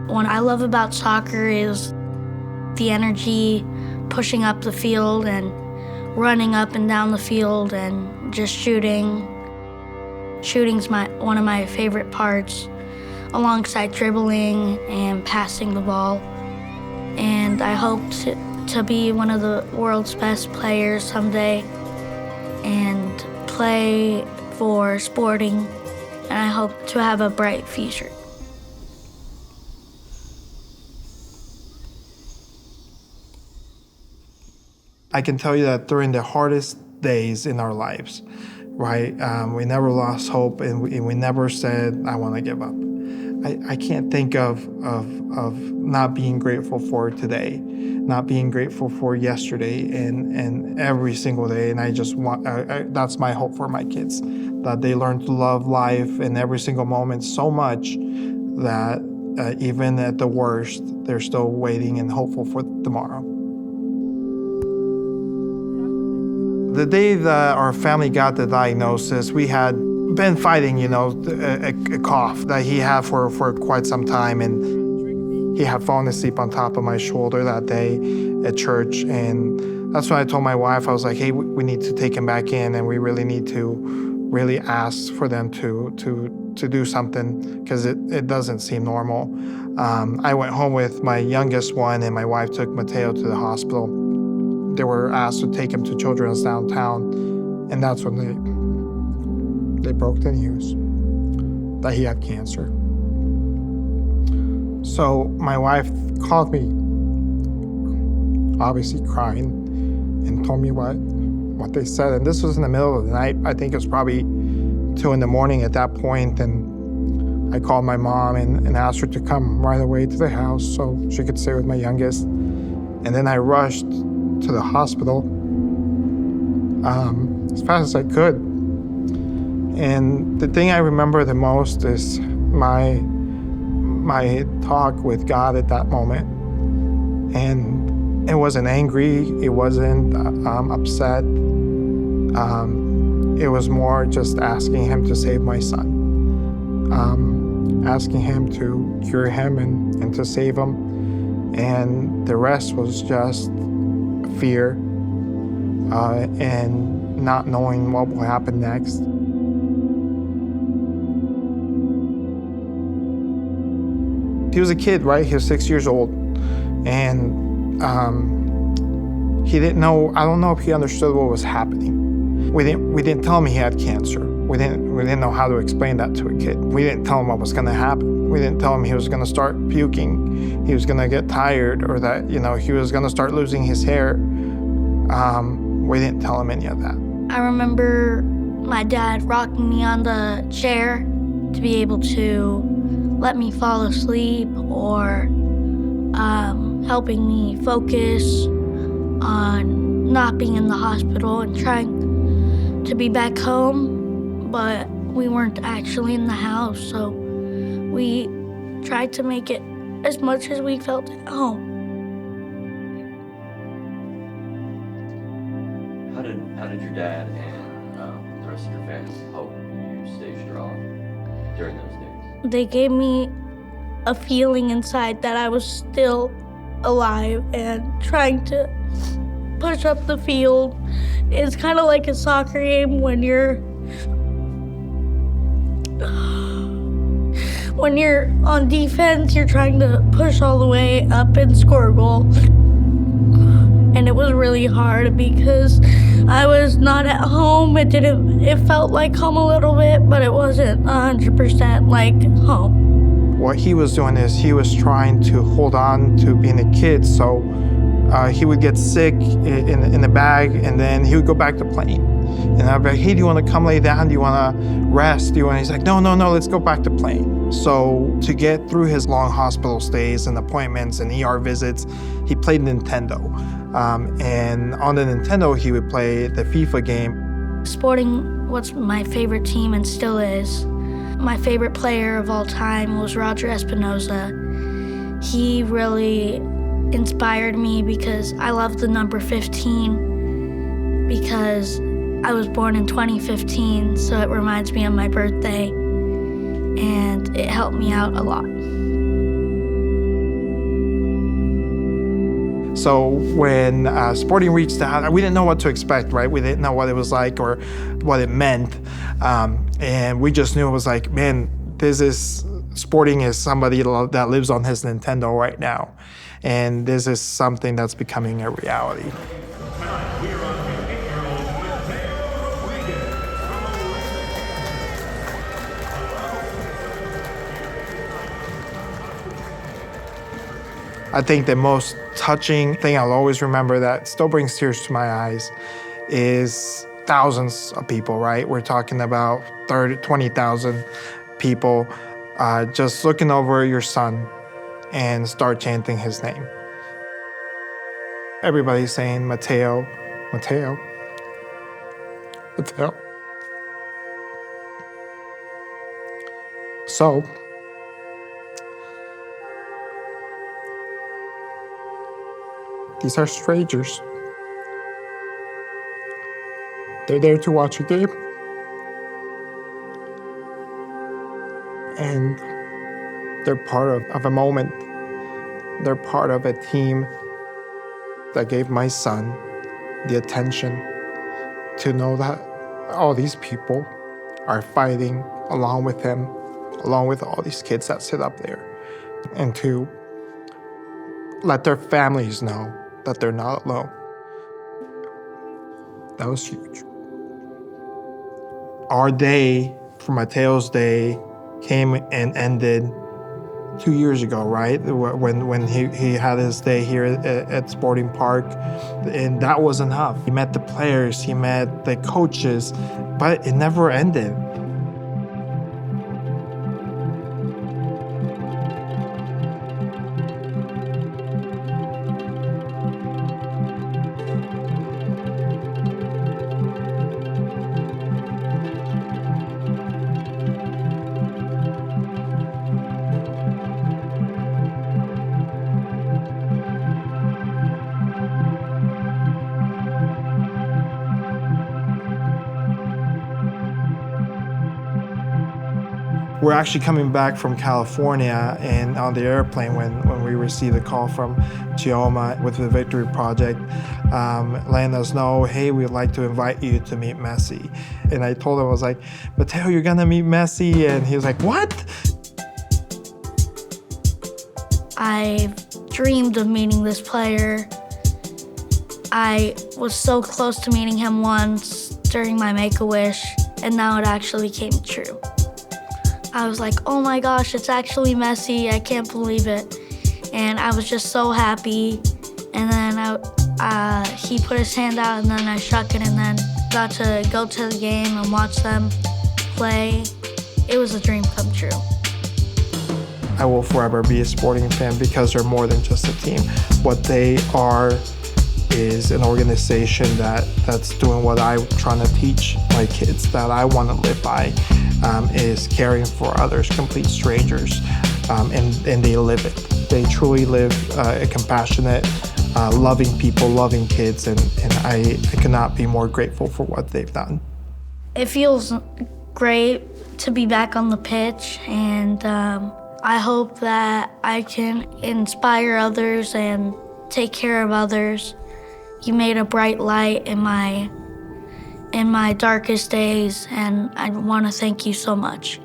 What I love about soccer is the energy, pushing up the field and running up and down the field and just shooting. Shooting's one of my favorite parts, alongside dribbling and passing the ball. And I hope to be one of the world's best players someday and play for Sporting, and I hope to have a bright future. I can tell you that during the hardest days in our lives, right, we never lost hope, and we never said, I want to give up. I can't think of not being grateful for today, not being grateful for yesterday and every single day. And I just want, that's my hope for my kids, that they learn to love life in every single moment so much that even at the worst, they're still waiting and hopeful for tomorrow. The day that our family got the diagnosis, we had been fighting, a cough that he had for quite some time, and he had fallen asleep on top of my shoulder that day at church. And that's when I told my wife, I was like, hey, we need to take him back in, and we really need to really ask for them to do something, because it doesn't seem normal. I went home with my youngest one, and my wife took Matteo to the hospital. They were asked to take him to Children's downtown, and that's when they broke the news that he had cancer. So my wife called me, obviously crying, and told me what they said. And this was in the middle of the night. I think it was probably 2 a.m. at that point. And I called my mom and asked her to come right away to the house so she could stay with my youngest. And then I rushed to the hospital as fast as I could. And the thing I remember the most is my talk with God at that moment. And it wasn't angry, it wasn't upset. It was more just asking him to save my son, asking him to cure him and to save him. And the rest was just fear and not knowing what will happen next. He was a kid, right? He was 6 years old, and he didn't know. I don't know if he understood what was happening. We didn't tell him he had cancer. We didn't know how to explain that to a kid. We didn't tell him what was going to happen. We didn't tell him he was going to start puking, he was going to get tired, or that he was going to start losing his hair. We didn't tell him any of that. I remember my dad rocking me on the chair to be able to let me fall asleep, or helping me focus on not being in the hospital and trying to be back home, but we weren't actually in the house, so we tried to make it as much as we felt at home. How did your dad and the rest of your family help you stay strong during those days? They gave me a feeling inside that I was still alive and trying to push up the field. It's kind of like a soccer game when you're on defense, you're trying to push all the way up and score a goal. And it was really hard because I was not at home. It felt like home a little bit, but it wasn't 100% like home. What he was doing is he was trying to hold on to being a kid, so he would get sick in the bag, and then he would go back to playing. And I'd be like, hey, do you want to come lay down? Do you want to rest? He's like, no, let's go back to playing. So to get through his long hospital stays and appointments and ER visits, he played Nintendo. And on the Nintendo, he would play the FIFA game. Sporting was my favorite team and still is. My favorite player of all time was Roger Espinoza. He really inspired me because I love the number 15 because I was born in 2015, so it reminds me of my birthday, and it helped me out a lot. So when sporting reached out, we didn't know what to expect, right? We didn't know what it was like or what it meant. And we just knew it was like, man, sporting is somebody that lives on his Nintendo right now. And this is something that's becoming a reality. I think the most touching thing I'll always remember that still brings tears to my eyes is thousands of people, right? We're talking about 20,000 people just looking over your son and start chanting his name. Everybody's saying, Matteo, Matteo, Matteo. So, these are strangers. They're there to watch a game. And they're part of a moment. They're part of a team that gave my son the attention to know that all these people are fighting along with him, along with all these kids that sit up there, and to let their families know that they're not alone. That was huge. Our day, for Matteo's day, came and ended 2 years ago, right? When he had his day here at Sporting Park, and that was enough. He met the players, he met the coaches, but it never ended. We're actually coming back from California, and on the airplane when we received a call from Chioma with the Victory Project, letting us know, hey, we'd like to invite you to meet Messi. And I told him, I was like, Matteo, you're gonna meet Messi? And he was like, what? I've dreamed of meeting this player. I was so close to meeting him once during my Make-A-Wish, and now it actually came true. I was like, oh my gosh, it's actually Messi, I can't believe it. And I was just so happy. And then he put his hand out, and then I shook it, and then got to go to the game and watch them play. It was a dream come true. I will forever be a Sporting fan because they're more than just a team. What they are is an organization that's doing what I'm trying to teach my kids, that I want to live by, is caring for others, complete strangers, and they live it. They truly live a compassionate, loving people, loving kids, and I could not be more grateful for what they've done. It feels great to be back on the pitch, and I hope that I can inspire others and take care of others. You made a bright light in my darkest days, and I want to thank you so much.